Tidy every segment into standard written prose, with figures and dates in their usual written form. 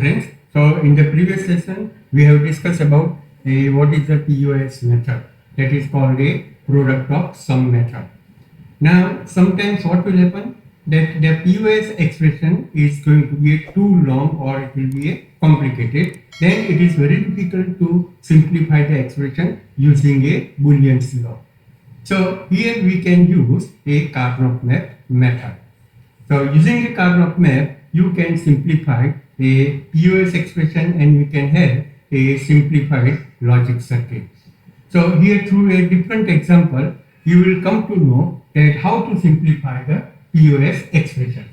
friends. So in the previous session, we have discussed about what is the POS method, that is called a product of sum method. Now, sometimes what will happen, that the POS expression is going to be too long or it will be complicated. Then it is very difficult to simplify the expression using a Boolean's law. So here we can use a Karnaugh map method. So using a Karnaugh map, you can simplify a POS expression and we can have a simplified logic circuit. So here through a different example, you will come to know that how to simplify the POS expression.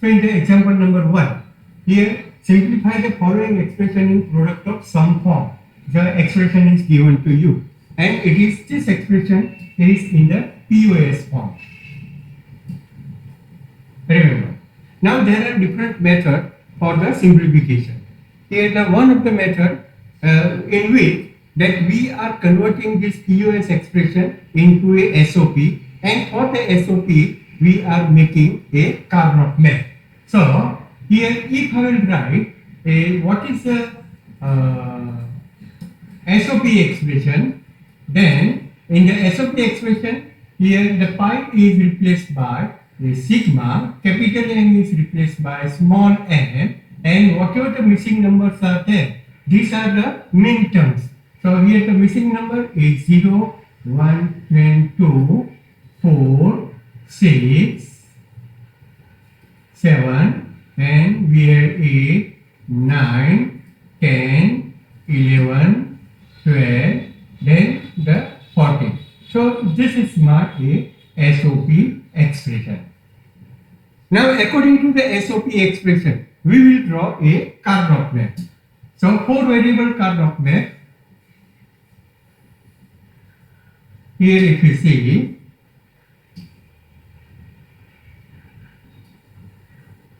So in the example number 1, here simplify the following expression in product of sum form. The expression is given to you and it is this expression is in the POS form. Remember, now there are different methods for the simplification. Here the one of the method in which that we are converting this POS expression into a SOP, and for the SOP we are making a Karnaugh map. So here if I will write what is the SOP expression, then in the SOP expression here the pi is replaced by the sigma, capital M is replaced by small m, and whatever the missing numbers are there, these are the min terms. So here the missing number is 0, 1, 2, 4, 6, 7, and we have 8, 9, 10, 11, 12, then the 14. So this is not a SOP expression. Now according to the SOP expression, we will draw a Karnaugh map. So 4 variable Karnaugh map. Here if you see,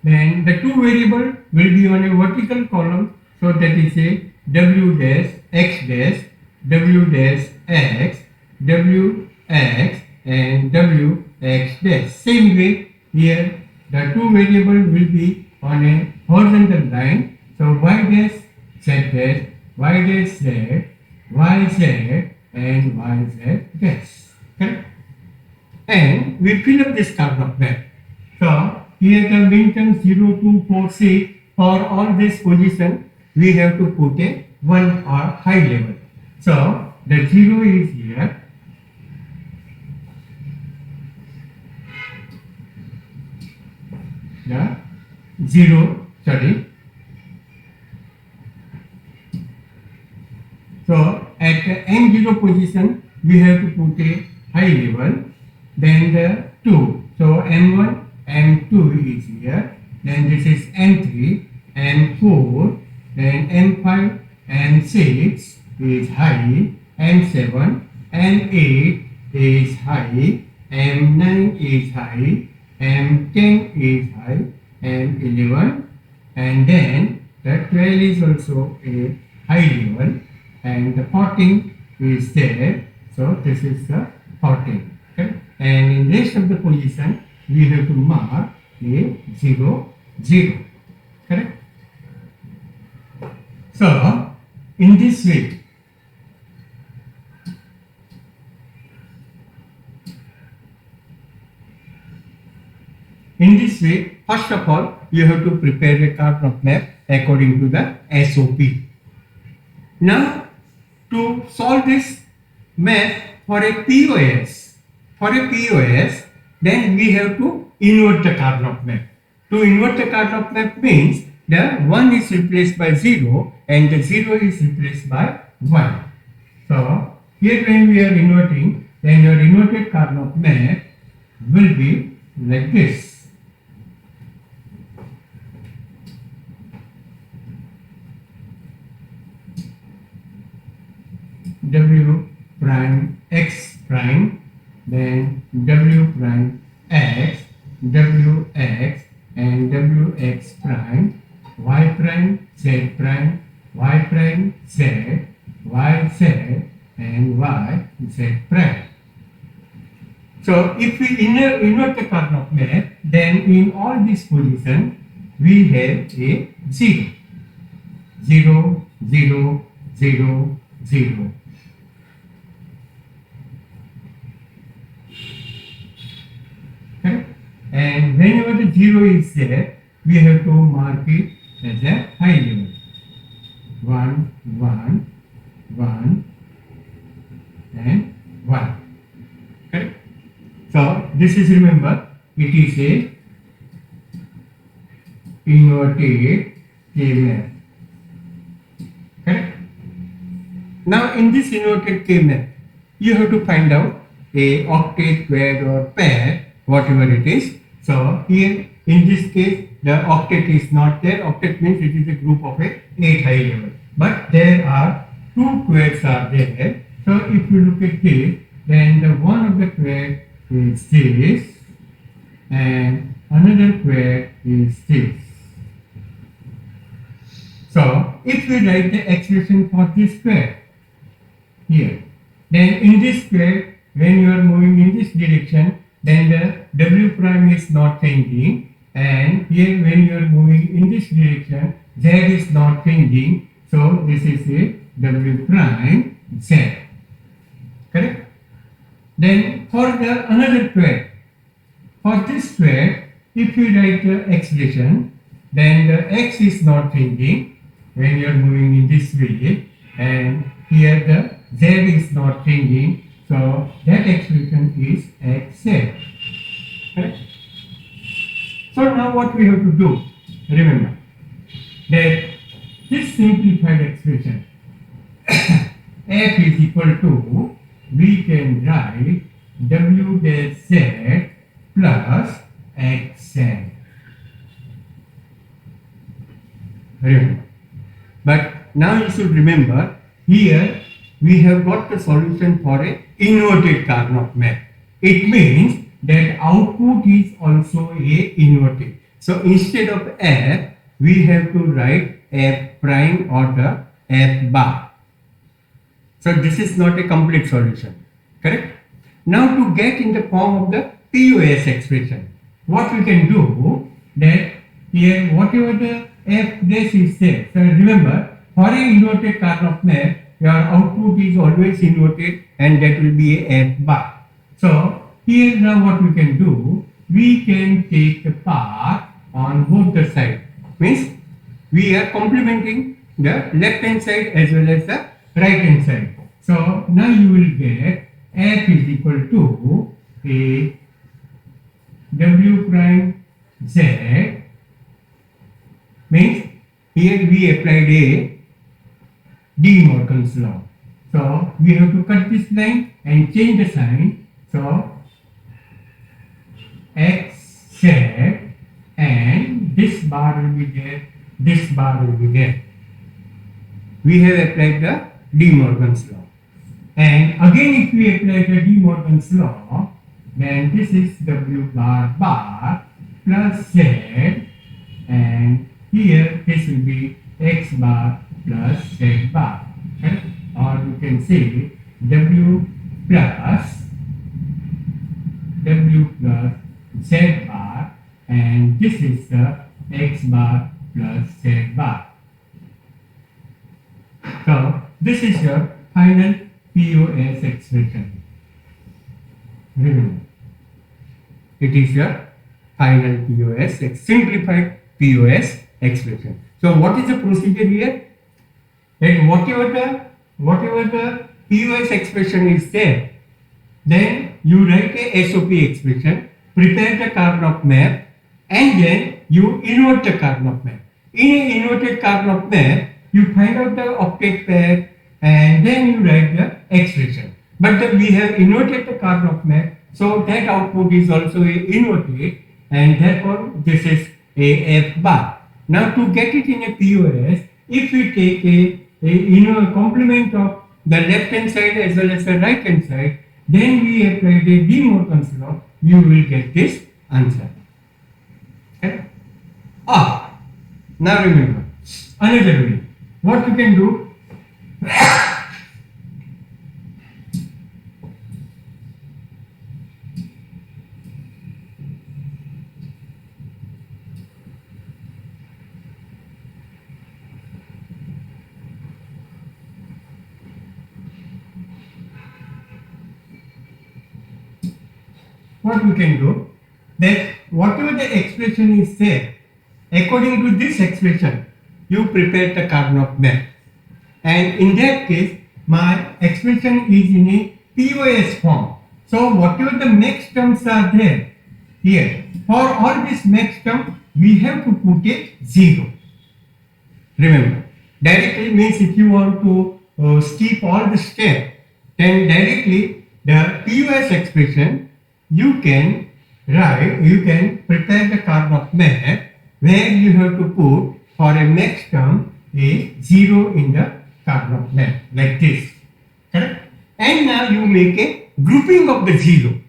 then the 2 variable will be on a vertical column, so that is a W dash X dash, W dash X, W X and W X dash. Same way here the 2 variable will be on a horizontal line, so Y dash Z dash, Y dash Z, Y Z and Y Z dash. Correct? And we fill up this Karnaugh map. So here the min term 0, 2, 4, 6, for all this position we have to put a 1 or high level. So the 0 is here. The 0, sorry. So at the n0 position we have to put a high level, then the 2. So m1, m2 is here, then this is m3, m4, then m5, m6 is high, m7, m8 is high, m9 is high, m10 is high, m11, and then the 12 is also a high level, and the 14 is there, so this is the 14. Okay? And in rest of the position we have to mark a 0, 0. Correct? So in this way, first of all you have to prepare a Karnaugh map according to the SOP. Now to solve this map for a POS, then we have to invert the Karnaugh map. To invert the Karnaugh map means the 1 is replaced by 0 and the 0 is replaced by 1. So here when we are inverting, then your inverted Karnaugh map will be like this. W prime X prime, then W prime X, W X and W X prime, Y prime Z prime, Y prime Z, Y Z and Y Z prime. So if we invert the Karnaugh map, then in all these positions we have a 0. 0, 0, 0, 0. Correct? And whenever the 0 is there, we have to mark it as a high level. 1, 1, 1, and 1. Correct? So this is, remember, it is a inverted K-map. Correct? Now in this inverted K-map, you have to find out a octet, quad or pair, whatever it is. So here in this case the octet is not there. Octet means it is a group of a 8 high level. But there are 2 quads are there. So if you look at this, then the one of the quad is this and another quad is this. So if we write the expression for this quad here, then in this quad, when you are moving in this direction, then the W prime is not changing, and here when you are moving in this direction, Z is not changing. So this is a W prime Z. Correct? Then for the another quad, for this quad, if you write the expression, then the X is not changing when you are moving in this way, and here the Z is not changing. So that expression is XZ. Correct? So now what we have to do, remember that this simplified expression f is equal to, we can write W dash Z plus XZ. Remember. But now you should remember, here we have got the solution for a inverted Karnaugh map. It means that output is also a inverted. So instead of F, we have to write F prime or the F bar. So this is not a complete solution. Correct? Now to get in the form of the POS expression, what we can do, that here whatever the F dash is there. So remember, for an inverted Karnaugh map, your output is always inverted and that will be a F bar. So here now what we can do, we can take the path on both the sides. Means we are complementing the left hand side as well as the right hand side. So now you will get F is equal to a W prime Z, means here we applied a De Morgan's law. So we have to cut this line and change the sign. So XZ, and this bar will be there, this bar will be there. We have applied the De Morgan's law. And again if we apply the De Morgan's law, then this is W bar bar plus Z, and here this will be X bar plus Z bar. Okay? Or you can say W plus Z bar, and this is the X bar plus Z bar. So this is your final POS expression. Remember, it is your final POS, simplified POS expression. So what is the procedure here? That whatever the POS expression is there, then you write a SOP expression, prepare the Karnaugh map, and then you invert the Karnaugh map. In an inverted Karnaugh map, you find out the octet pair and then you write the expression. But we have inverted the Karnaugh map, so that output is also inverted, and therefore this is a F bar. Now to get it in a POS, if we take a complement of the left hand side as well as the right hand side, then we apply the De Morgan's law, you will get this answer. Okay? Now remember, another way, what you can do, what we can do, that whatever the expression is there, according to this expression, you prepare the Karnaugh map. And in that case, my expression is in a POS form. So whatever the max terms are there here, for all these max terms, we have to put a 0. Remember, directly means if you want to skip all the steps, then directly the POS expression you can write, you can prepare the Karnaugh map where you have to put for a max term a 0 in the Karnaugh map like this. Correct? And now you make a grouping of the 0.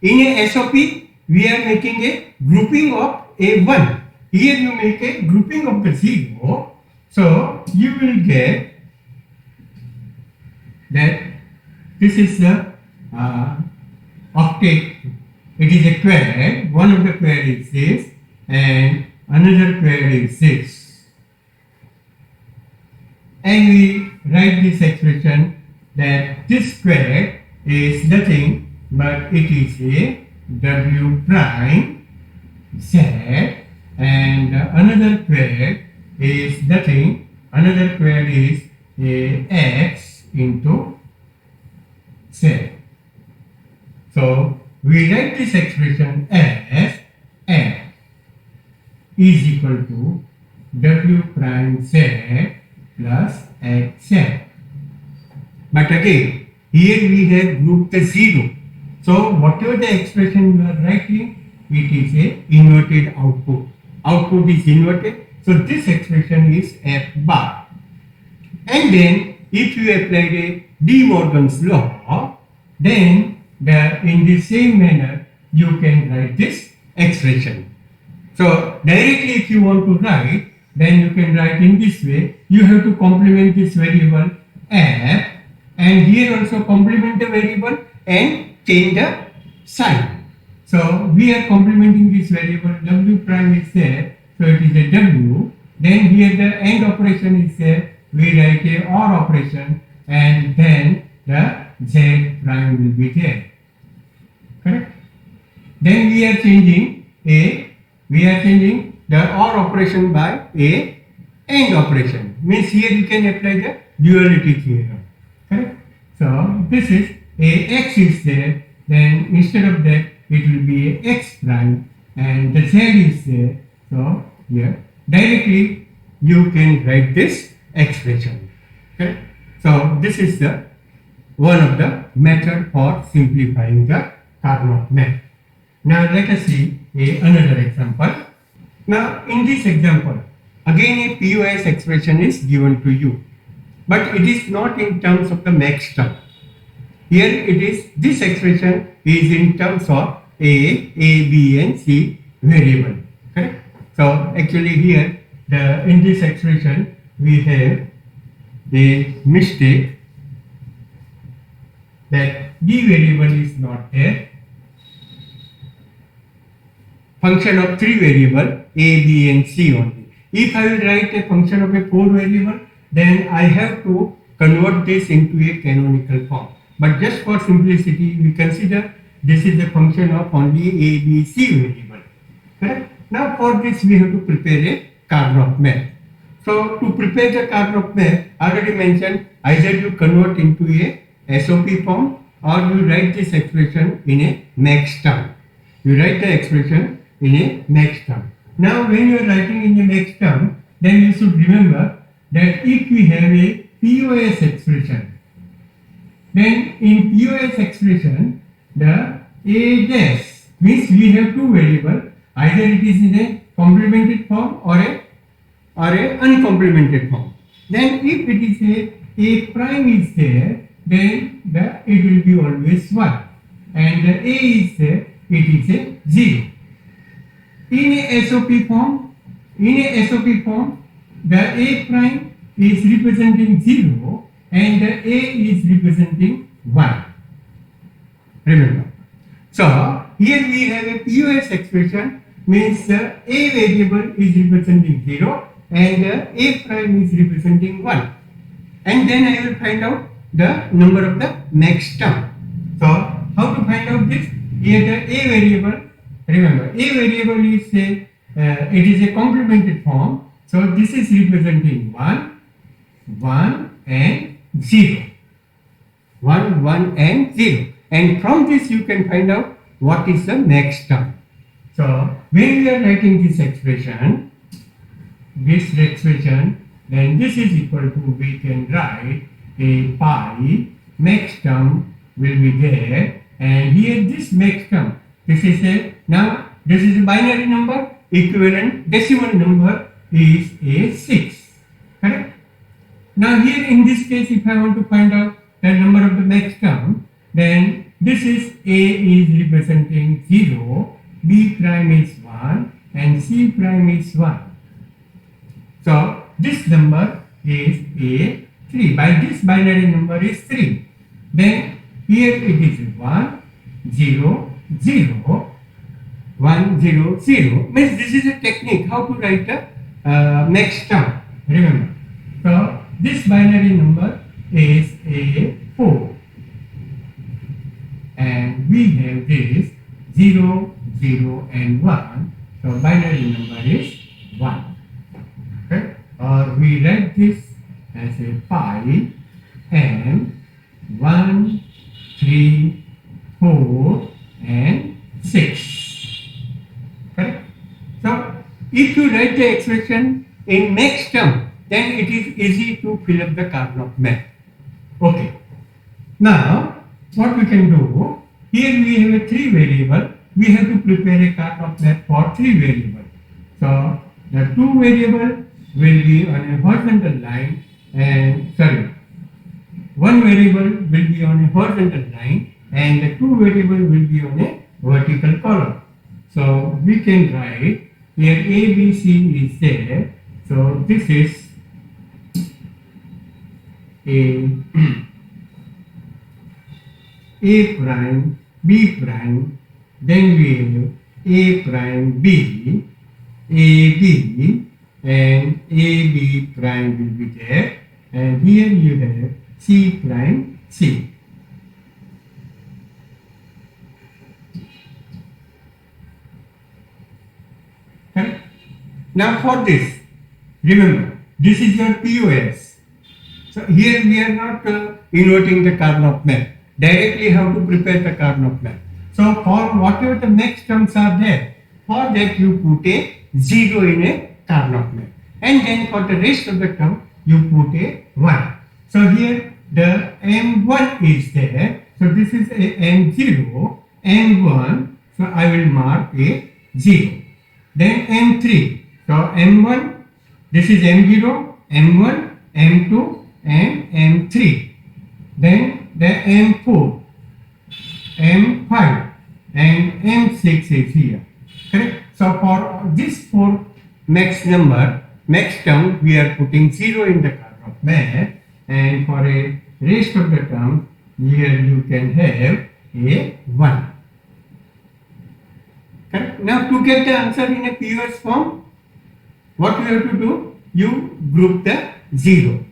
In a SOP, we are making a grouping of a 1. Here you make a grouping of the 0. So you will get that this is the octet. It is a quad. One of the quad is this and another quad is this. And we write this expression that this quad is nothing but it is a W prime Z, and another quad is nothing, another quad is a X into Z. So we write this expression as F is equal to W prime Z plus XZ. But again, here we have grouped the 0. So whatever the expression you are writing, it is a inverted output. Output is inverted. So this expression is F bar. And then if you applied a De Morgan's law, then in the same manner you can write this expression. So directly if you want to write, then you can write in this way. You have to complement this variable F, and here also complement the variable and change the sign. So we are complementing this variable. W prime is there, so it is a W. Then here the AND operation is there. We write a OR operation, and then the Z prime will be there. Correct? Then we are changing the OR operation by a AND operation. Means here you can apply the duality theorem. Correct? So this is a X is there, then instead of that it will be a X prime, and the Z is there. So here directly you can write this expression. Okay? So this is the one of the method for simplifying the Karnaugh map. Now let us see another example. Now in this example, again a POS expression is given to you, but it is not in terms of the max term. Here it is, this expression is in terms of A, B and C variable. Correct? So actually here in this expression we have a mistake that D variable is not there. Function of 3 variable A, B and C only. If I will write a function of a 4 variable, then I have to convert this into a canonical form. But just for simplicity, we consider this is a function of only A, B, C variable. Correct? Now for this we have to prepare a Karnaugh map. So to prepare the Karnaugh map, I already mentioned either you convert into a SOP form or you write this expression in a max term. You write the expression in a max term. Now when you are writing in a max term, then you should remember that if we have a POS expression, then in POS expression, the A dash means we have 2 variables, either it is in a complemented form or a uncomplemented form. Then if it is a prime is there, then it will be always 1, and the A is there, it is a 0. In a SOP form, the A prime is representing 0 and the A is representing 1. Remember. So here we have a POS expression, means the A variable is representing 0 and the A prime is representing 1. And then I will find out the number of the max term. So how to find out this? Here the a variable, remember a variable is it is a complemented form. So this is representing 1, 1 and 0. 1, 1 and 0. And from this you can find out what is the next term. So when we are writing this expression, then this is equal to, we can write a pi, max term will be there, and here this max term, this is a binary number, equivalent decimal number is a 6, correct? Now here in this case, if I want to find out the number of the max term, then this is a is representing 0, b prime is 1 and c prime is 1. So this number is a 3. By this binary number is 3. Then here it is 1, 0, 0, 1, 0, 0. Means this is a technique how to write the next term. Remember. So this binary number is a 4. And we have this 0, 0 and 1. So binary number is 1. Okay? Or we write this as a pi and 1, 3, 4 and 6. Correct? So if you write the expression in max term, then it is easy to fill up the Karnaugh map. Okay. Now what we can do, here we have a 3 variable, we have to prepare a Karnaugh map for 3 variable. So the 2 variable will be on a horizontal line, and one variable will be on a horizontal line and the 2 variable will be on a vertical column. So we can write here A, B, C is there. So this is A prime, B prime, then we have A prime, B, A, B, and A, B prime will be there, and here you have C prime, C. Correct? Now for this, remember, this is your POS. So here we are not inverting the Karnaugh map. Directly how to prepare the Karnaugh map. So for whatever the max terms are there, for that you put a 0 in a Karnaugh map. And then for the rest of the term, you put a 1. So here the M1 is there. So this is a M0, M1. So I will mark a 0. Then M3. So M1, this is M0, M1, M2 and M3. Then the M4, M5 and M6 is here. Correct? So for this 4 max term, we are putting 0 in the Karnaugh map, and for a rest of the term, here you can have a 1. Correct? Now to get the answer in a POS form, what you have to do? You group the 0.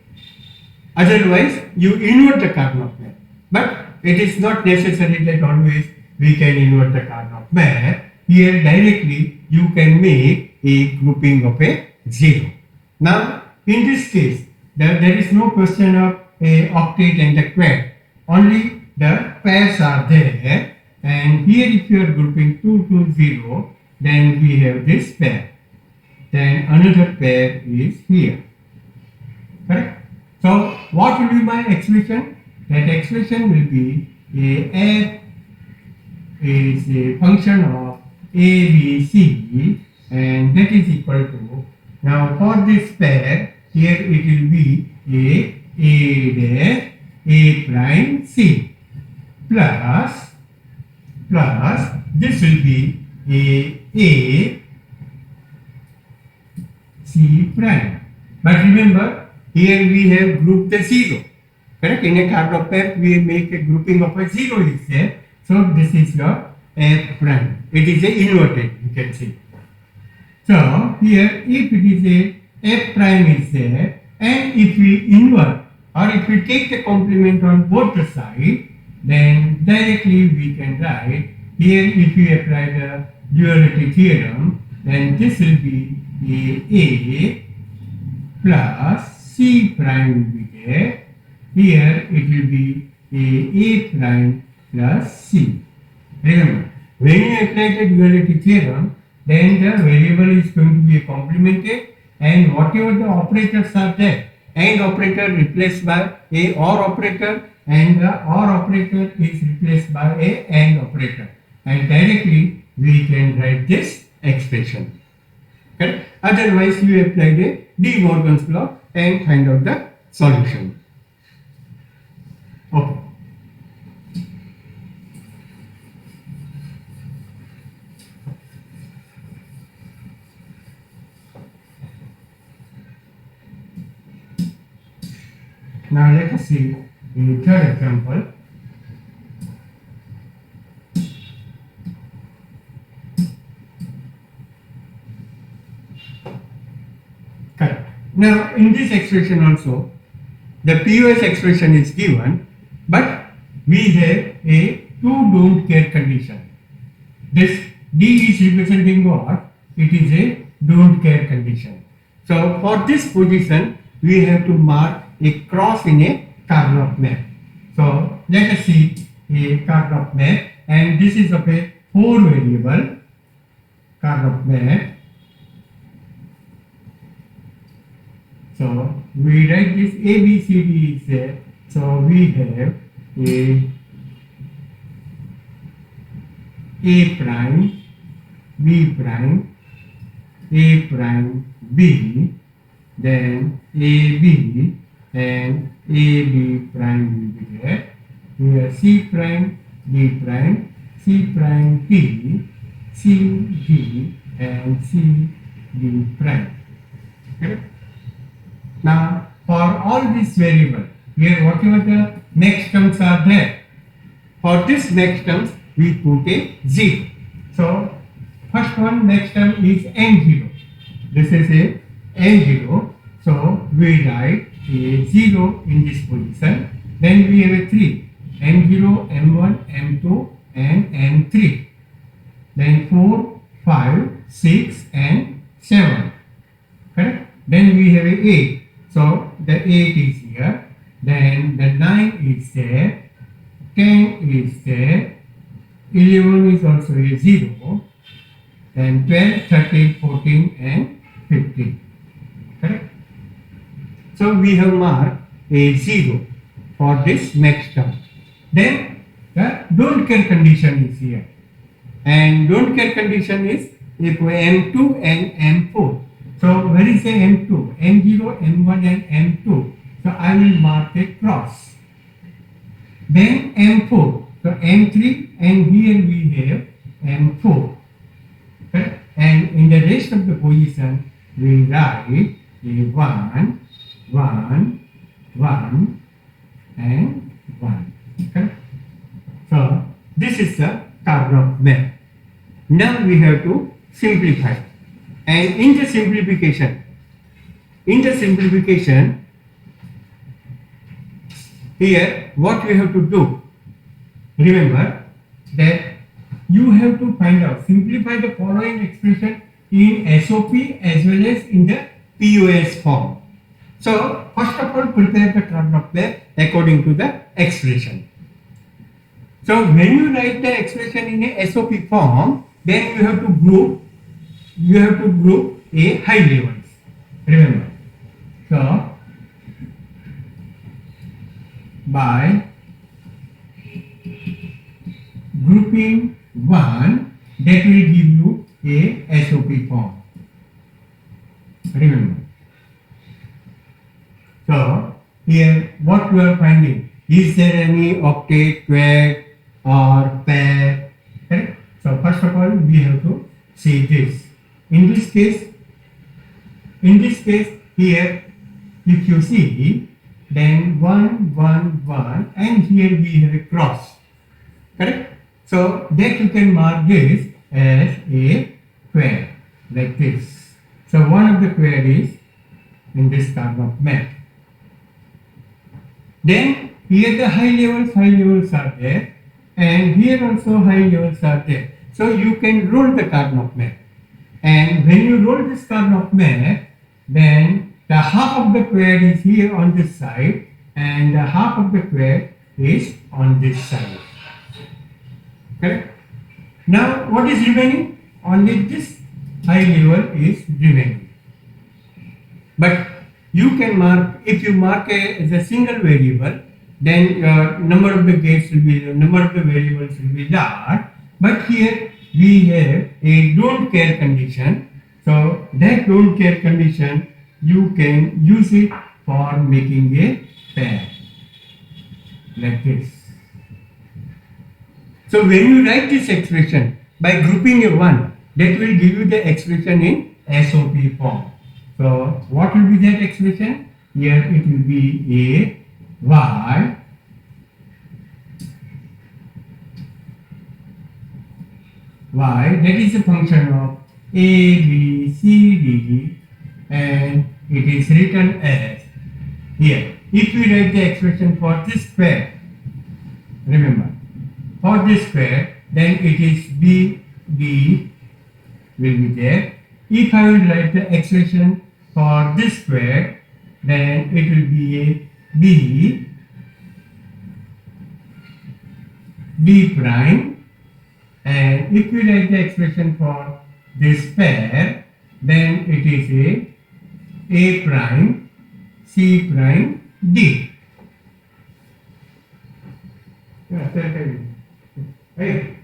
Otherwise, you invert the Karnaugh map. But it is not necessary that always we can invert the Karnaugh map. Here directly you can make a grouping of a 0. Now in this case, there is no question of a octet and a quad. Only the pairs are there. And here if you are grouping 2 to 0, then we have this pair. Then another pair is here. Correct? So what will be my expression? That expression will be a f is a function of a, b, c, and that is equal to, now for this pair, here it will be a dash, a prime, c, plus this will be a, c prime. But remember, here we have grouped the 0. Correct? In a Karnaugh map, we make a grouping of a 0 is there. So this is your f prime. It is a inverted, you can see. So here, if it is a f prime is there, and if we invert or if we take the complement on both the sides, then directly we can write here if you apply the duality theorem, then this will be A plus C prime will be there. Here it will be A prime plus C. Remember, when you apply the duality theorem, then the variable is going to be complemented, and whatever the operators are there, AND operator replaced by a OR operator, and the OR operator is replaced by a AND operator, and directly we can write this expression. Okay? Otherwise, you apply the De Morgan's law and find out the solution. Okay. Now let us see the third example. Correct. Now in this expression also, the POS expression is given, but we have a two don't care condition. This D is representing what? It is a don't care condition. So for this position, we have to mark a cross in a Karnaugh map. So let us see a Karnaugh map, and this is of a 4 variable Karnaugh map. So we write this A, B, C, D is there. So we have A prime, B prime, A prime, B, then AB, and AB prime will be there. Here C prime, D prime, C prime, D, C, D, and C, D prime. Okay? Now, for all these variables, here whatever the max terms are there, for this max terms we put a 0. So, first one max term is N0. This is a N0. So, we write a 0 in this position. Then we have a 3. M0, M1, M2, and M3. Then 4, 5, 6, and 7. Correct? Then we have a 8. So, the 8 is here. Then the 9 is there. 10 is there. 11 is also a 0. Then 12, 13, 14, and 15. Correct? So we have marked a 0 for this next term. Then the don't care condition is here. And don't care condition is if M2 and M4. So where is the M2? M0, M1 and M2. So I will mark a cross. Then M4. So M3, and here we have M4. Okay? And in the rest of the position we write a 1, 1, 1, and 1. Okay? So this is the Karnaugh map. Now we have to simplify. And in the simplification, here what we have to do, remember that you have to find out, simplify the following expression in SOP as well as in the POS form. So first of all, prepare the Karnaugh map according to the expression. So when you write the expression in a SOP form, then you have to group a high levels. Remember. So by grouping 1, that will give you a SOP form. Remember. So here what you are finding, is there any octet, quad, or pair? Okay? So first of all we have to see this. In this case here if you see, then 1, 1, 1, and here we have a cross. Correct? So that you can mark this as a quad like this. So one of the quad is in this Karnaugh map. Then here the high levels are there, and here also high levels are there. So you can roll the Karnaugh map. And when you roll this Karnaugh map, then the half of the quad is here on this side and the half of the quad is on this side. Correct? Now what is remaining? Only this high level is remaining. But you can mark, if you mark as a single variable, then your number of the gates will be, the number of the variables will be large. But here we have a don't care condition. So that don't care condition, you can use it for making a pair like this. So when you write this expression by grouping a 1, that will give you the expression in SOP form. So what will be that expression? Here it will be a y that is a function of a, b, c, d, and it is written as here. If we write the expression for this square, remember, for this square, then it is b, d will be there. If I will write the expression for this square, then it will be a b, d prime. And if we write the expression for this pair, then it is a prime, c prime, d. Hey.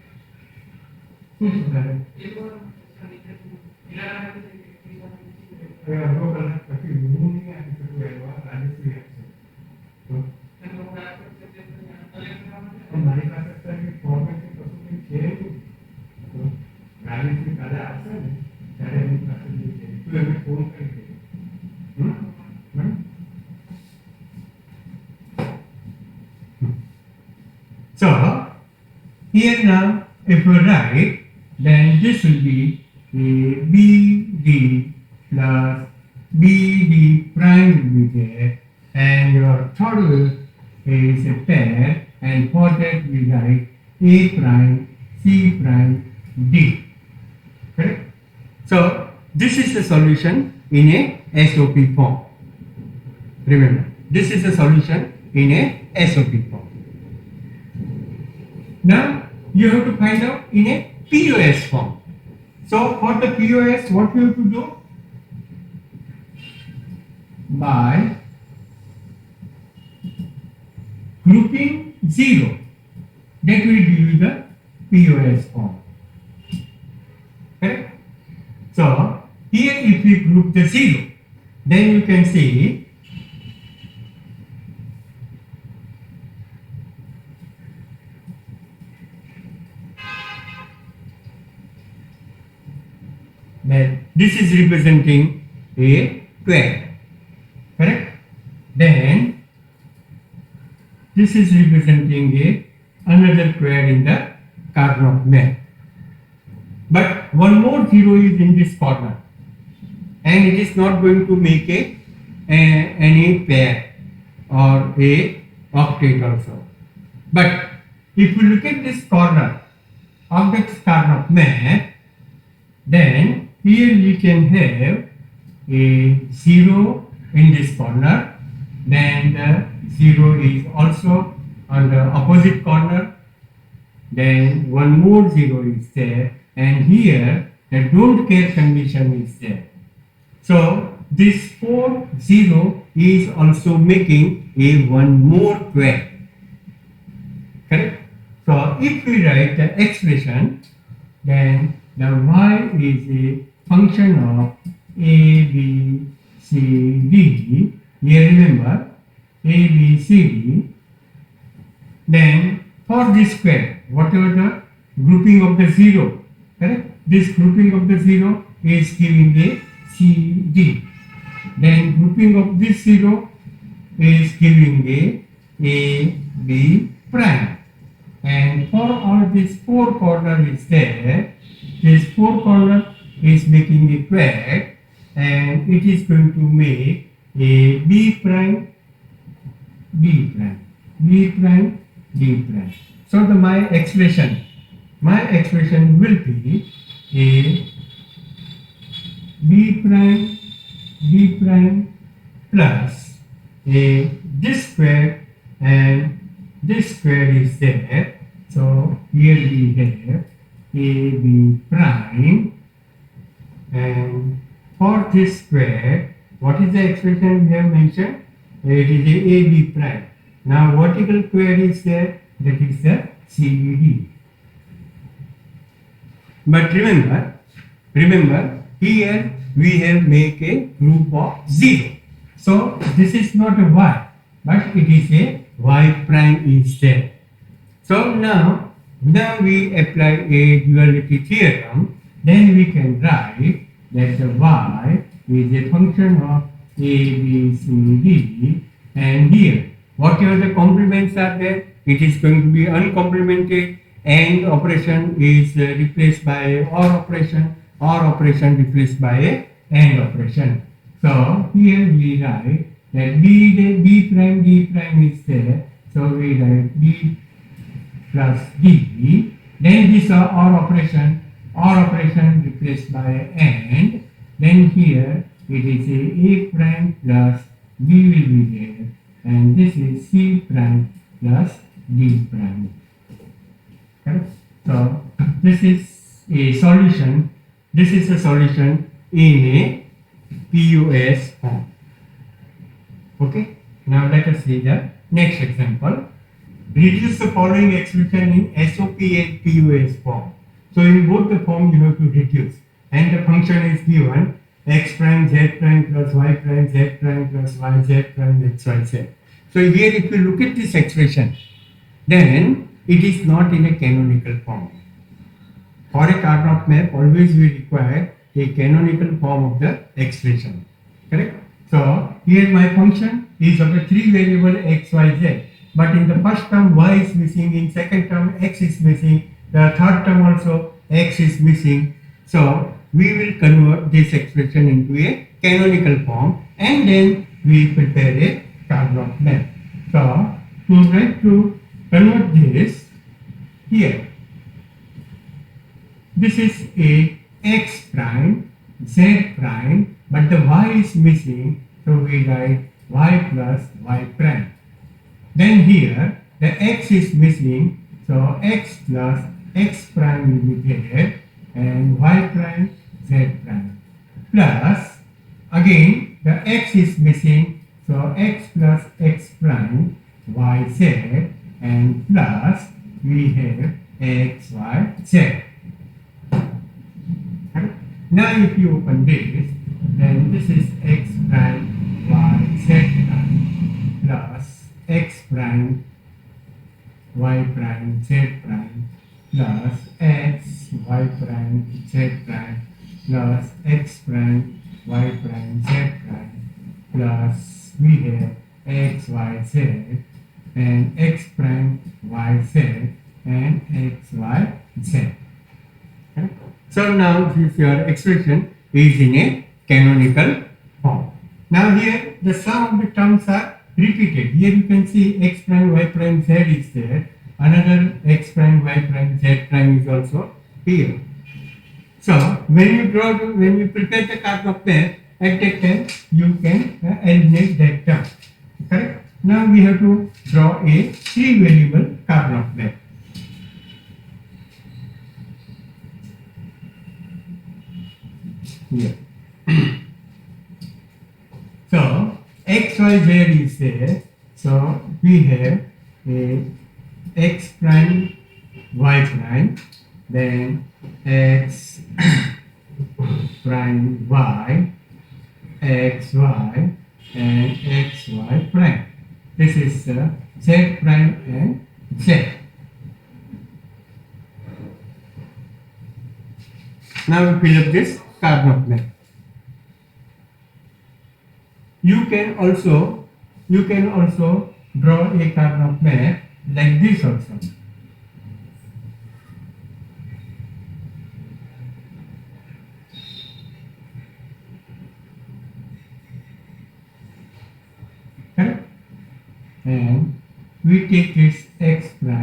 So here now if you write, then this will be a BD plus BD prime will be there, and your third is a pair, and for that we write A prime, C prime, D. Correct? So this is the solution in a SOP form. Remember, this is the solution in a SOP form. Now you have to find out in a POS form. So for the POS, what you have to do? By grouping 0, that will give you the POS form. Correct? So here if we group the 0, then you can see that this is representing a quad. Correct? Then this is representing another quad in the Karnaugh map. But one more 0 is in this corner, and it is not going to make any pair or a octet also. But if you look at this corner of the Karnaugh map, then here we can have a 0 in this corner, then the 0 is also on the opposite corner, then one more 0 is there, and here the don't care condition is there. So this 4 0 is also making a one more quad. Correct? So if we write the expression, then the y is a function of a, b, c, d. Here remember a, b, c, d. Then for this square, whatever the grouping of the 0, correct? This grouping of the 0 is giving a c, d. Then grouping of this 0 is giving a, b prime. And for all these 4 corner is there, this 4 corner is making a quad, and it is going to make a b prime, b prime, b prime, d prime. So my expression will be a b prime plus a this square, and this square is there. So here we have a b prime, and for this square, what is the expression we have mentioned? It is a b prime. Now vertical square is there, that is the CBD. But remember here we have make a group of 0. So this is not a y, but it is a y prime instead. So now we apply a duality theorem, then we can write that the y is a function of a, b, c, d, and here whatever the complements are there, it is going to be uncomplemented, and operation is replaced by or operation replaced by a and operation. So here we write that b prime d prime is there, so we write b plus d, then this or operation replaced by and, then here it is a prime plus b will be there, and this is c prime plus d prime. Okay? So this is a solution. This is a solution in a PUS form. Okay. Now let us see the next example. Reduce the following expression in SOP and PUS form. So in both the form you have to reduce, and the function is given x prime z prime plus y prime z prime plus y z prime x y z. So here if you look at this expression, then it is not in a canonical form. For a Karnaugh map, always we require a canonical form of the expression. Correct? So here my function is of a 3 variable x, y, z. But in the first term y is missing, in second term x is missing, the third term also x is missing. So we will convert this expression into a canonical form, and then we prepare a Karnaugh map. So to convert this here, this is a x prime, z prime, but the y is missing, so we write y plus y prime. Then here the x is missing, so x plus x prime will be there, and y prime z prime, plus again the x is missing, so x plus x prime y z, and plus we have x y z. Now if you open this, then this is x prime y z prime plus x prime y prime z prime plus x y prime z prime plus x prime y prime z prime plus we have x y z and x prime y z and x y z. Okay? So now this your expression is in a canonical form. Now here the sum of the terms are repeated. Here you can see x prime y prime z is there. Another x prime y prime z prime is also here. So when you prepare the Karnaugh map, at that time you can eliminate that term. Correct? Now we have to draw a 3 variable Karnaugh map. Here. So x y z is there. So we have a x prime y prime, then x prime y, x y, and x y prime. This is z prime and z. Now we fill up this Karnaugh map. You can also draw a Karnaugh map like this also. Correct? And we take this x prime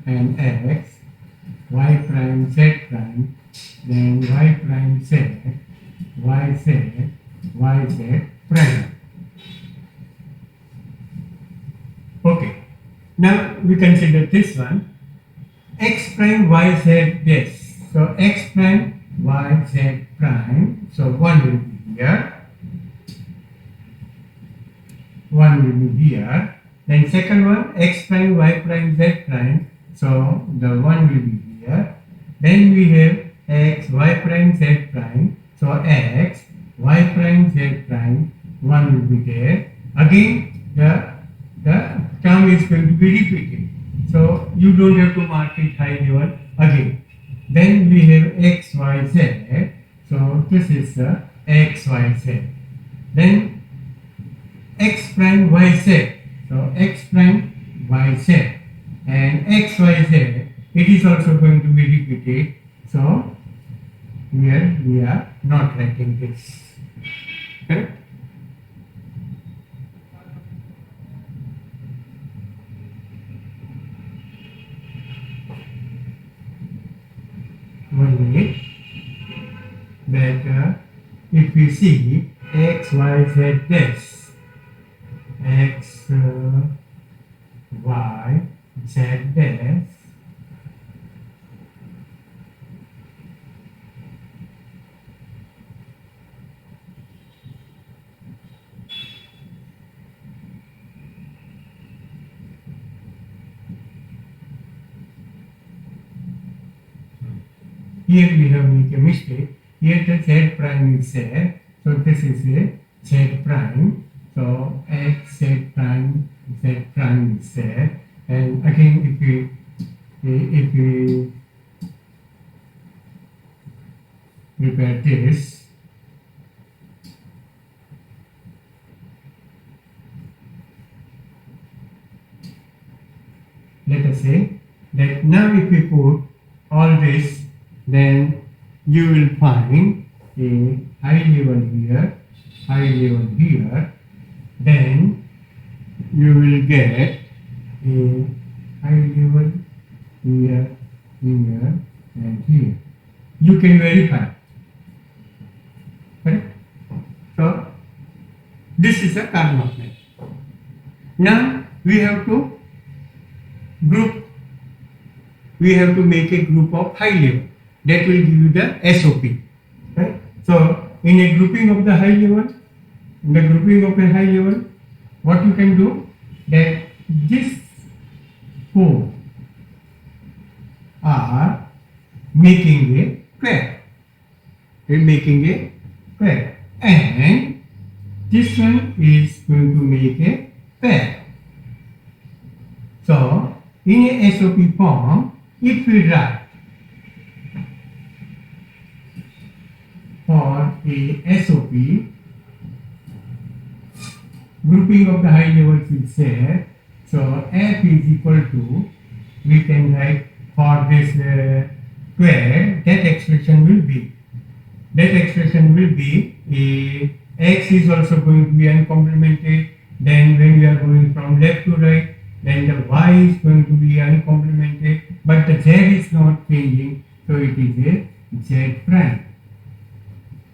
and x, y prime z prime, then y prime z, y z, y z prime. Okay, now we consider this one, x prime y z this. So x prime y z prime, so one will be here, one will be here. Then second one, x prime y prime z prime, so the one will be here. Then we have x y prime z prime, so x y prime z prime, one will be there. Again the term is going to be repeated, so you don't have to mark it high level again. Then we have x y z, so this is the x y z. Then x prime y z, so x prime y z, and x y z, it is also going to be repeated, so here we are not writing this. Correct? One minute. That if we see x y z this, x y z this, here we have made a mistake. Here the z prime is there, so this is a z prime. So x z prime is there, and again if we prepare this, let us say that now if we put all this, then you will find a high level here, high level here, then you will get a high level here, here and here. You can verify. Correct? So this is a Karnaugh method. Now we have to group, we have to make a group of high level. That will give you the SOP. Right? So in a grouping of the high level, in the grouping of a high level, what you can do, that these four are making a pair. They are making a pair. And this one is going to make a pair. So in a SOP form, if we write for a SOP, grouping of the high levels is there. So F is equal to, we can write for this square, that expression will be a x is also going to be uncomplemented. Then when we are going from left to right, then the y is going to be uncomplemented, but the z is not changing, so it is a z prime.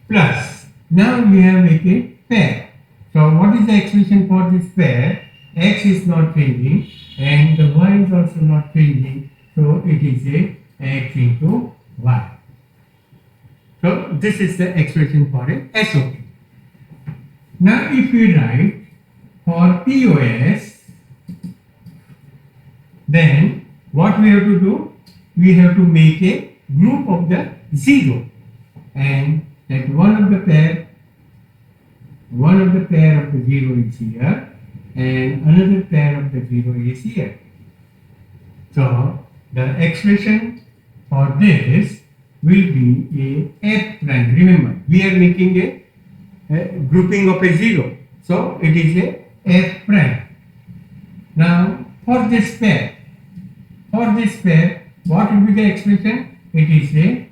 Plus, now we have make a pair. So what is the expression for this pair? X is not changing and the y is also not changing, so it is a x into y. So this is the expression for a SOP. Now if we write for POS, then what we have to do? We have to make a group of the 0, and that one of the pair of the 0 is here and another pair of the 0 is here. So the expression for this will be a F prime. Remember, we are making a grouping of a 0, so it is a F prime. Now for this pair, what will be the expression? It is a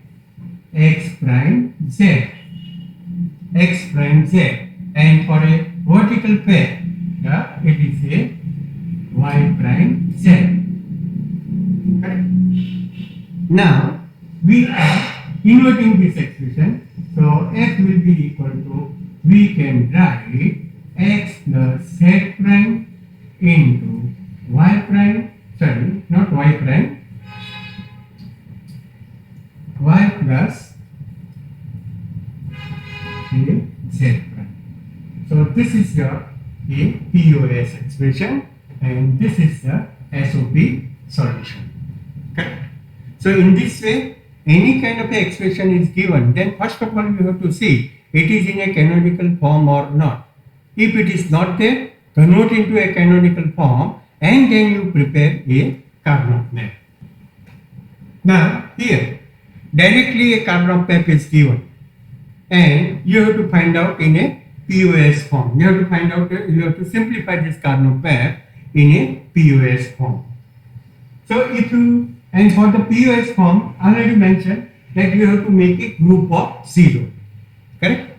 x prime z, x prime z, and for a vertical pair, it is a y prime z. Correct? Now we are inverting this expression. So f will be equal to, we can write x plus z prime into y prime, sorry, not y prime, y plus a z prime. So this is your a POS expression and this is the SOP solution. Correct? So in this way, any kind of a expression is given, then first of all you have to see it is in a canonical form or not. If it is not there, convert into a canonical form and then you prepare a Karnaugh map. Now here, directly a Karnaugh map is given and you have to find out in a POS form. You have to find out, you have to simplify this Karnaugh map in a POS form. So if you, and for the POS form, I already mentioned that you have to make a group of 0. Correct?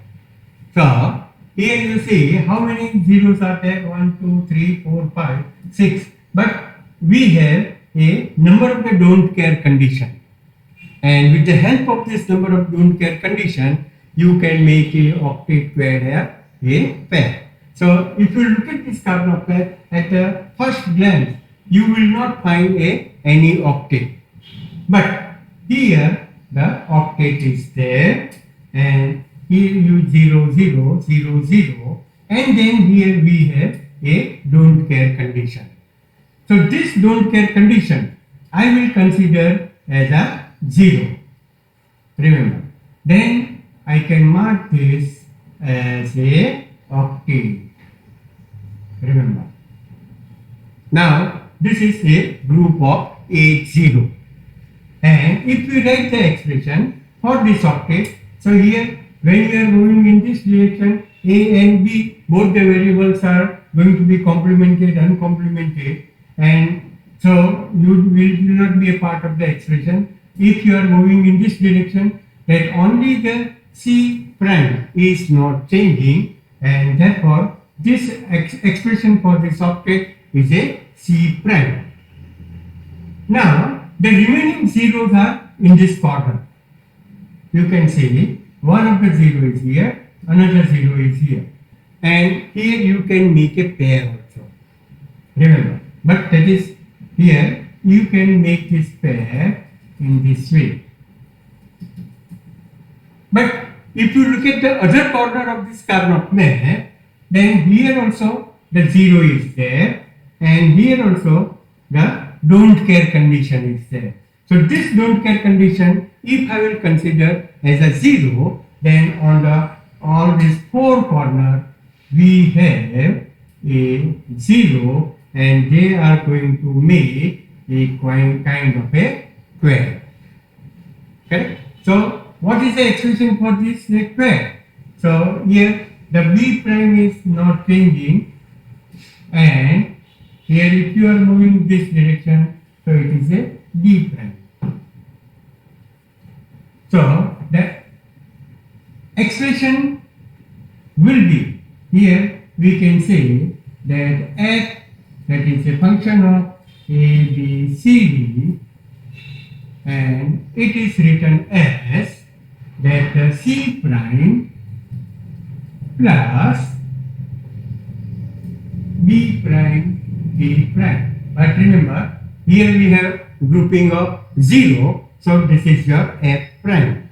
So here you see how many zeros are there, 1, 2, 3, 4, 5, 6. But we have a number of the don't care condition. And with the help of this number of don't care condition, you can make a octet pair a pair. So if you look at this Karnaugh pair at the first glance, you will not find any octet. But here the octet is there and here you 0, 0, 0, 0 and then here we have a don't care condition. So this don't care condition I will consider as a 0. Remember. Then I can mark this as a octet. Remember. Now this is a group of 8, 0. And if we write the expression for this octet, so here when we are moving in this direction, A and B, both the variables are going to be complemented, uncomplemented, and so you will not be a part of the expression. If you are moving in this direction, that only the C prime is not changing, and therefore this expression for this octet is a C prime. Now the remaining zeros are in this corner. You can see one of the 0 is here, another 0 is here, and here you can make a pair also. Remember, but that is here you can make this pair in this way. But if you look at the other corner of this Karnaugh map, then here also the 0 is there and here also the don't care condition is there. So this don't care condition, if I will consider as a 0, then on the all these 4 corners we have a 0 and they are going to make a kind of a square. Okay? So what is the expression for this square? So here the B prime is not changing and here if you are moving this direction, so it is a D prime. So the expression will be, here we can say that f, that is a function of a, b, c, d, and it is written as that the C prime plus B prime, D prime. But remember, here we have grouping of 0, so this is your F prime.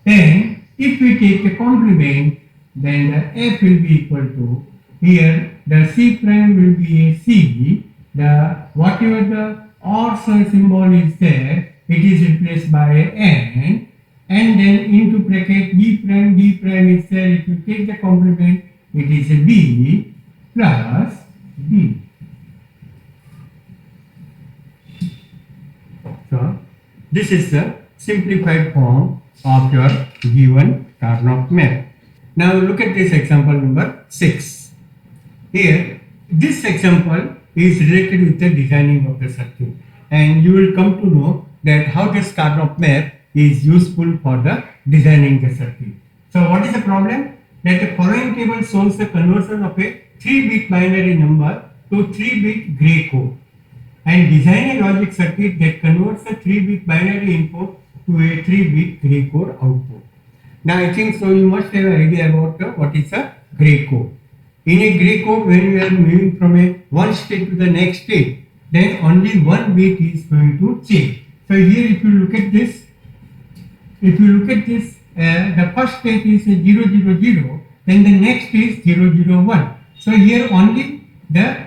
And if we take a complement, then the F will be equal to, here the C prime will be a C, the whatever the OR symbol is there, it is replaced by a N, and then into bracket B prime is there. If you take the complement, it is a B plus B. So this is the simplified form of your given Karnaugh map. Now look at this example number 6. Here this example is related with the designing of the circuit, and you will come to know that how this Karnaugh map is useful for the designing the circuit. So what is the problem? That the following table shows the conversion of a 3-bit binary number to 3-bit gray code. and design a logic circuit that converts a 3-bit binary input to a 3-bit gray code output. Now I think so you must have an idea about what is a gray code. In a gray code, when you are moving from a one state to the next state, then only one bit is going to change. So here if you look at this, the first state is 0, 0, 0, then the next is 0, 0, 1. So here only the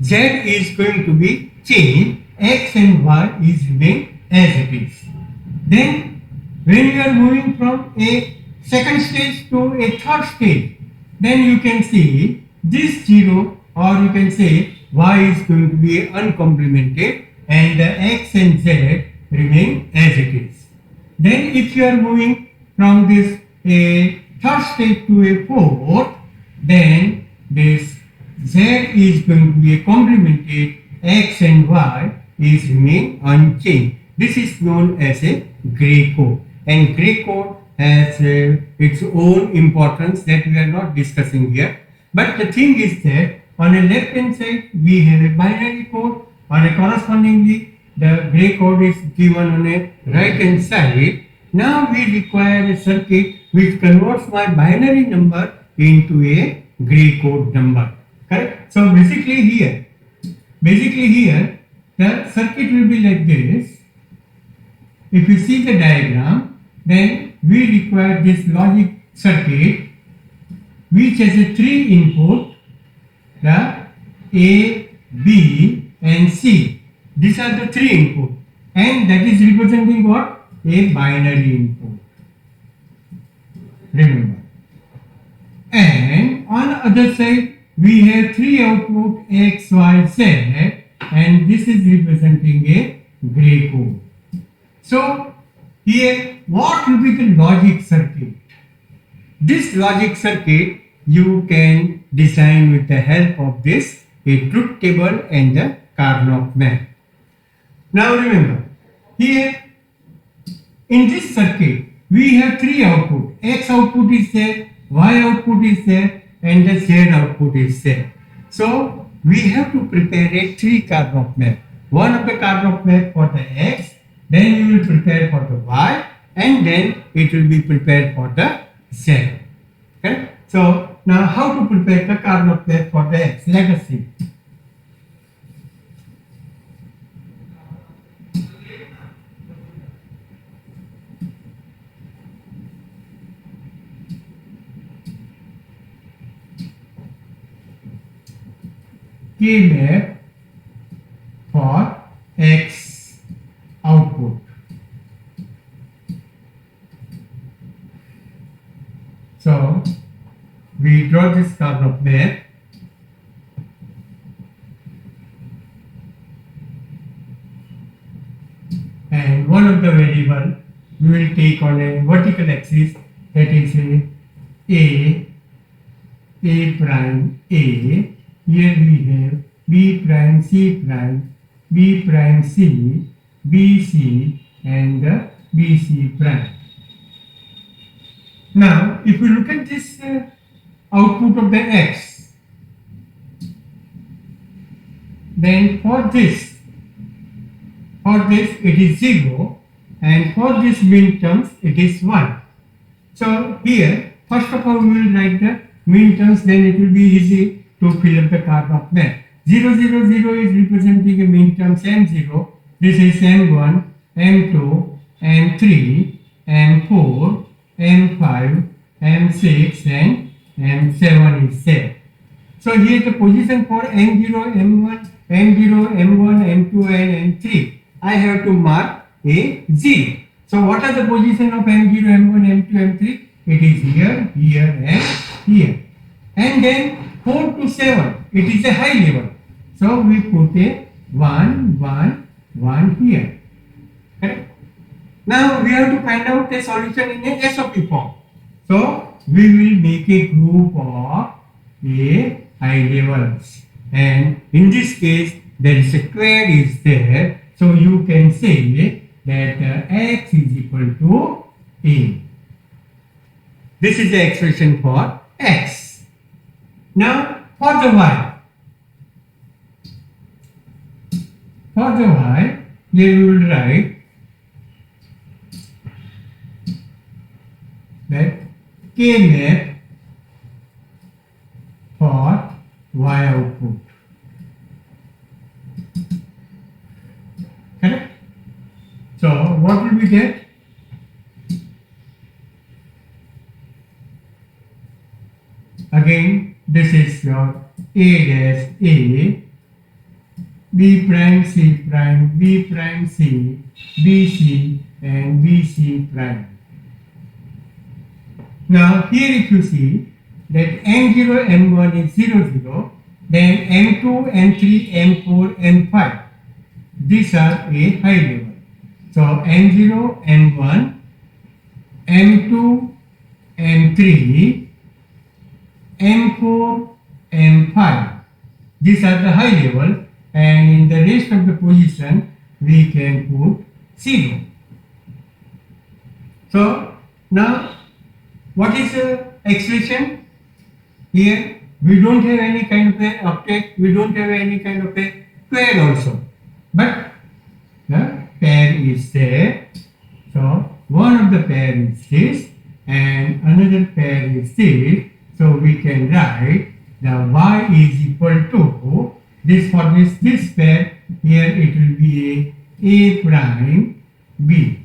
Z is going to be changed, X and Y is remain as it is. Then when you are moving from a second stage to a third stage, then you can see this 0, or you can say Y is going to be uncomplemented and the X and Z remain as it is. Then if you are moving from this a third stage to a fourth, then this Z is going to be complemented, X and Y is remain unchanged. This is known as a gray code, and gray code has its own importance that we are not discussing here. But the thing is that on a left hand side we have a binary code, on a correspondingly the gray code is given on a right hand side. Now we require a circuit which converts my binary number into a gray code number. Correct? So basically here the circuit will be like this. If you see the diagram, then we require this logic circuit which has a 3 input, the A, B and C. These are the 3 input, and that is representing what? A binary input. Remember. And on the other side we have 3 output X, Y, Z, and this is representing a gray code. So here what will be the logic circuit? This logic circuit you can design with the help of this a truth table and the Karnaugh map. Now remember, here in this circuit we have 3 output. X output is there, Y output is there, and the Z output is there. So we have to prepare a 3 Karnaugh map. One of the Karnaugh map for the X, then you will prepare for the Y, and then it will be prepared for the Z. Okay? So now how to prepare the Karnaugh map for the X? Let us see. K map for X output. So we draw this Karnaugh map. And one of the variable we will take on a vertical axis, that is A prime A. Here we have B prime C prime, B prime C, BC and BC prime. Now if we look at this output of the X, then for this it is 0, and for this min terms it is 1. So here first of all we will write the min terms, then it will be easy to fill up the Karnaugh map. 0, 0, 0 is representing a min terms M0. This is M1, M2, M3, M4, M5, M6 and M7 is there. So here the position for M0, M1, M1, M2 and M3, I have to mark a 0. So what are the position of M0, M1, M2, M3? It is here, here and here. And then 4 to 7, it is a high level. So we put a 1, 1, 1 here. Correct? Now we have to find out a solution in a SOP form. So we will make a group of A high levels. And in this case, there is a query is there. So you can say that X is equal to A. This is the expression for X. Now for the Y, For the y, here we will write that K map for y output. Correct? So what will we get? Again, this is your A dash A, B prime C prime, B prime C, BC and BC prime. Now here if you see that M0, M1 is 0, 0, then M2, M3, M4, M5. These are a high level. So M0, M1, M2, M3, M4, M5. These are the high level, and in the rest of the position we can put 0. So now what is the expression? Here we don't have any kind of a octet, we don't have any kind of a pair also, but the pair is there. So one of the pair is this and another pair is this. So we can write the y is equal to this. For this pair, here it will be a prime b,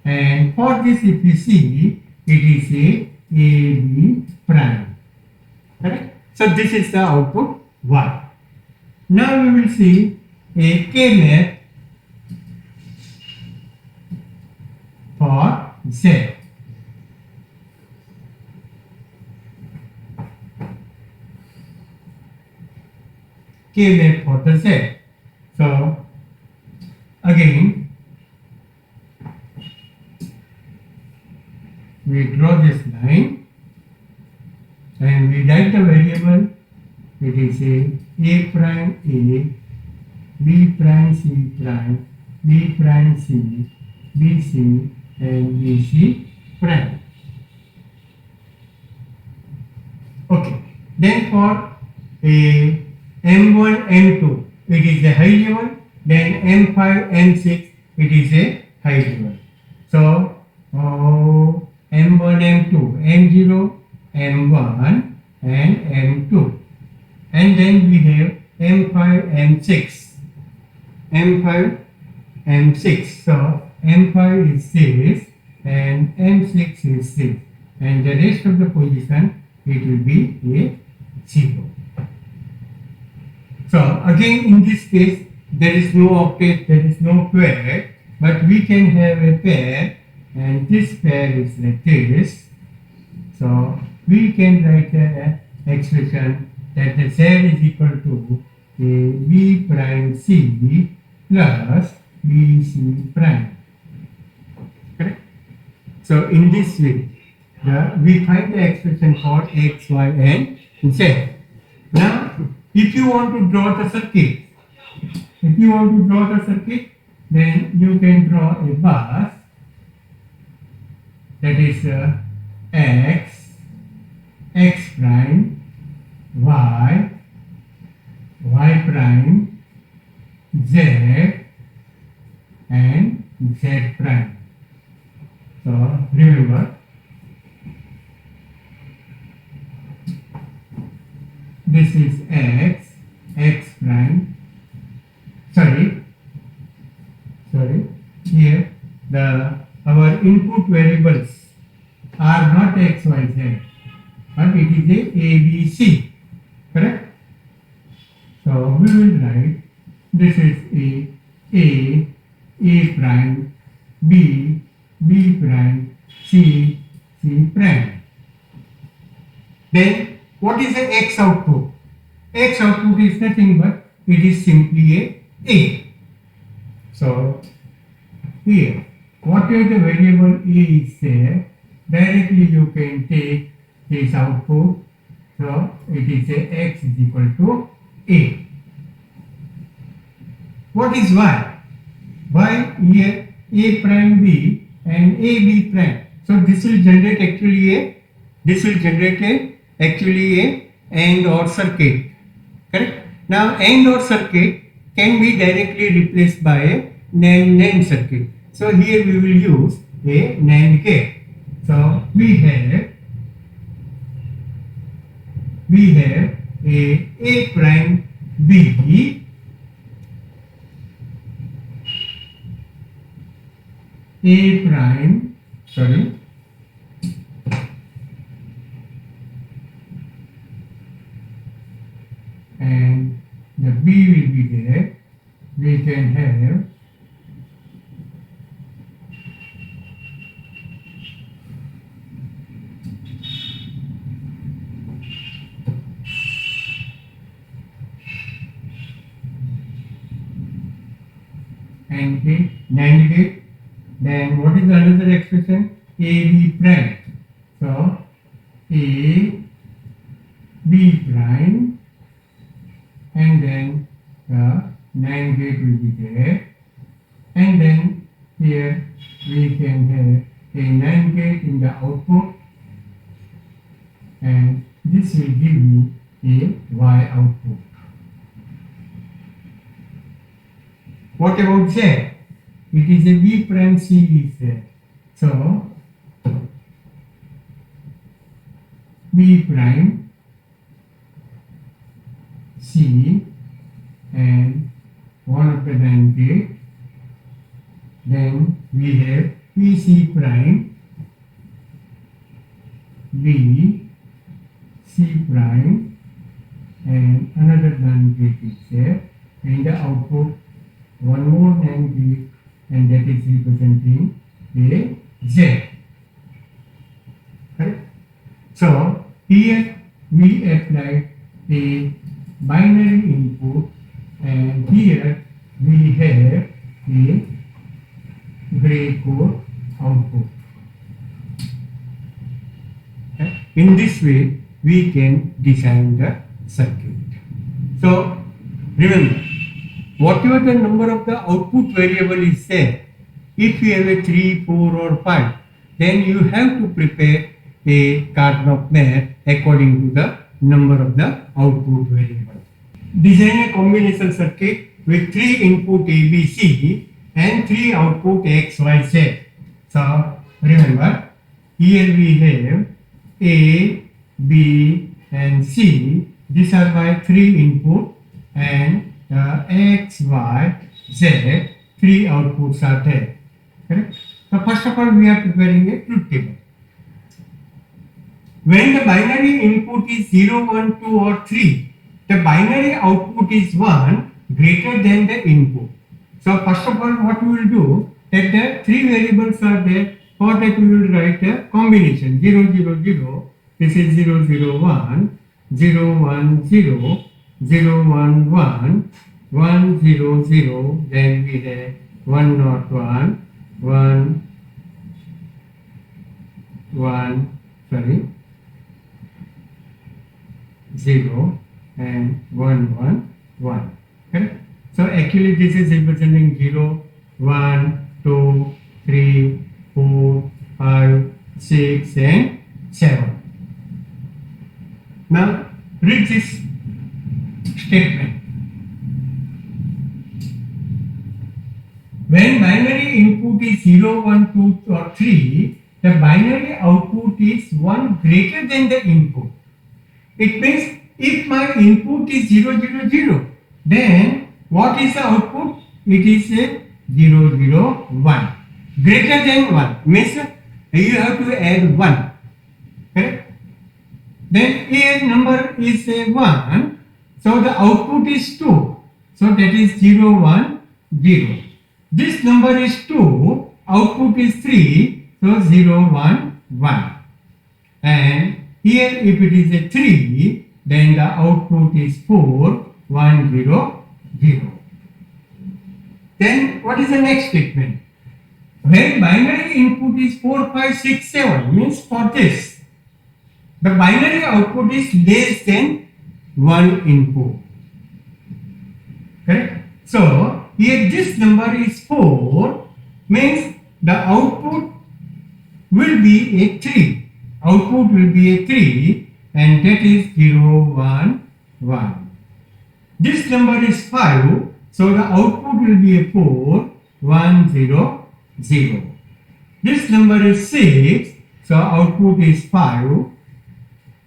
and for this if you see it is a b prime. Correct? So this is the output y. Now we will see a K map for z. K map for the z. So again we draw this line and we write the variable. It is a prime A, B prime C prime, B prime C, BC and BC prime. Okay. Then for a M1, M2, it is a high level. Then M5, M6, it is a high level. So M1, M2, M0, M1 and M2. And then we have M5, M6. M5, M6. So M5 is this and M6 is this. And the rest of the position, it will be a 0. So again in this case, there is no octet, there is no pair, but we can have a pair and this pair is like this. So we can write an expression that the z is equal to a b prime c plus bc prime. Correct? So in this way, we find the expression for x, y and z. Now if you want to draw the circuit, then you can draw a bus that is x, x prime, y, y prime, z and z prime. So remember, this is x, x prime, here our input variables are not x, y, z, but it is a b, c, correct? So we will write this is a prime, b, b prime, c, c prime. Then what is the x output? X output is nothing but it is simply a. So here, whatever the variable a is there, directly you can take this output. So it is a x is equal to a. What is y? Y here a prime b and a b prime. So this will generate actually a AND OR circuit. Correct? Now AND OR circuit can be directly replaced by a NAND circuit. So here we will use a NAND gate. So we have a prime B, A prime, sorry, and the B will be there. We can have and gate, NAND gate. Then what is another expression? AB prime. So A B prime, and then the NAND gate will be there, and then here we can have a NAND gate in the output, and this will give you a Y output. What about Z? It is a B prime C is there. So B prime C and one of the NAND gate. Then we have PC prime B C prime and another NAND gate is there. In the output, one more NAND gate, and that is representing a Z. Right? So here we apply a binary input, and here we have a gray code output. Okay? In this way, we can design the circuit. So remember, whatever the number of the output variable is there, if you have a 3, 4 or 5, then you have to prepare a Karnaugh map according to the number of the output variable. Design a combination circuit with 3 input ABC and 3 output X, Y, Z. So remember, here we have A, B and C. These are my 3 input, and X, Y, Z, 3 outputs are there. Correct? So first of all, we are preparing a truth table. When the binary input is 0, 1, 2 or 3, the binary output is 1 greater than the input. So first of all, what we will do, that the 3 variables are there, for that we will write a combination 0, 0, 0, this is 0, 0, 1, 0, 1, 0, 0, 1, 1, 1, 0, 0, then we have 1 not 1, 1, 1, sorry, 0 and 1, 1, 1. Correct? So actually this is representing 0, 1, 2, 3, 4, 5, 6 and 7. Now read this statement. When binary input is 0, 1, 2 or 3, the binary output is 1 greater than the input. It means if my input is 0, 0, 0, then what is the output? It is a 0, 0, 1. Greater than 1 means you have to add 1. Correct? Then here number is a 1, so the output is 2. So that is 0, 1, 0. This number is 2, output is 3, so 0, 1, 1. And here if it is a 3, then the output is 4, 1, 0, 0. Then what is the next statement? When binary input is 4, 5, 6, 7, means for this, the binary output is less than 1 input. Correct? So here this number is 4, means the output will be a 3. Output will be a 3, and that is 0, 1, 1. This number is 5, So the output will be a 4, 1, 0, 0. This number is 6, so output is 5,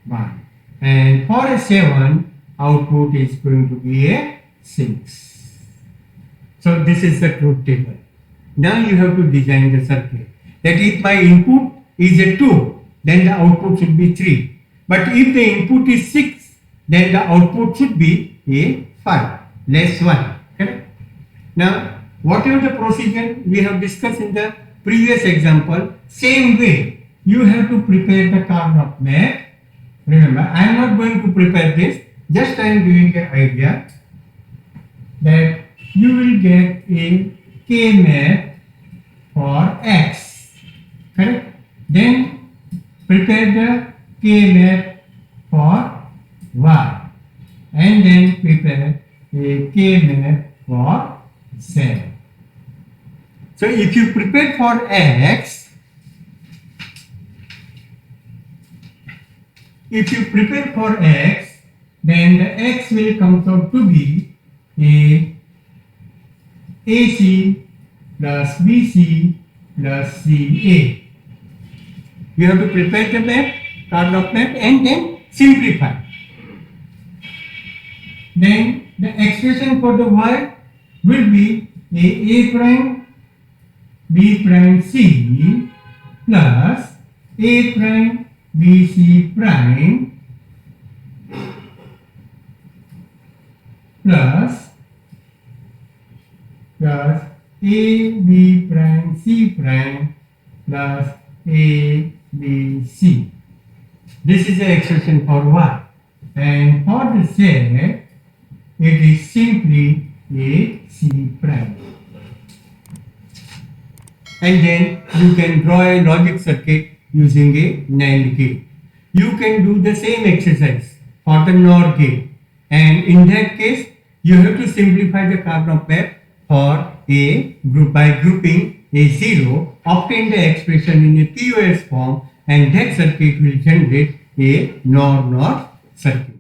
1. And for a 7, output is going to be a 6. So this is the truth table. Now you have to design the circuit. That if my input is a 2, then the output should be 3. But if the input is 6, then the output should be a 5, less 1. Correct? Now, whatever the procedure we have discussed in the previous example, same way you have to prepare the Karnaugh map. Remember, I am not going to prepare this, just I am giving an idea that you will get a K map for X. Correct? Then prepare the K map for Y, and then prepare a K map for Z. So if you prepare for X, then the X will come out to be a AC plus BC plus CA. You have to prepare the map, Karnaugh map, and then simplify. Then the expression for the Y will be A prime B prime C plus A prime B C prime plus A B prime C prime plus A B C. This is the expression for Y. And for the Z, it is simply A C prime. And then you can draw a logic circuit using a NAND gate. You can do the same exercise for the NOR gate. And in that case, you have to simplify the Karnaugh map for a group by grouping A0, obtain the expression in a POS form, and that circuit will generate a NOR circuit.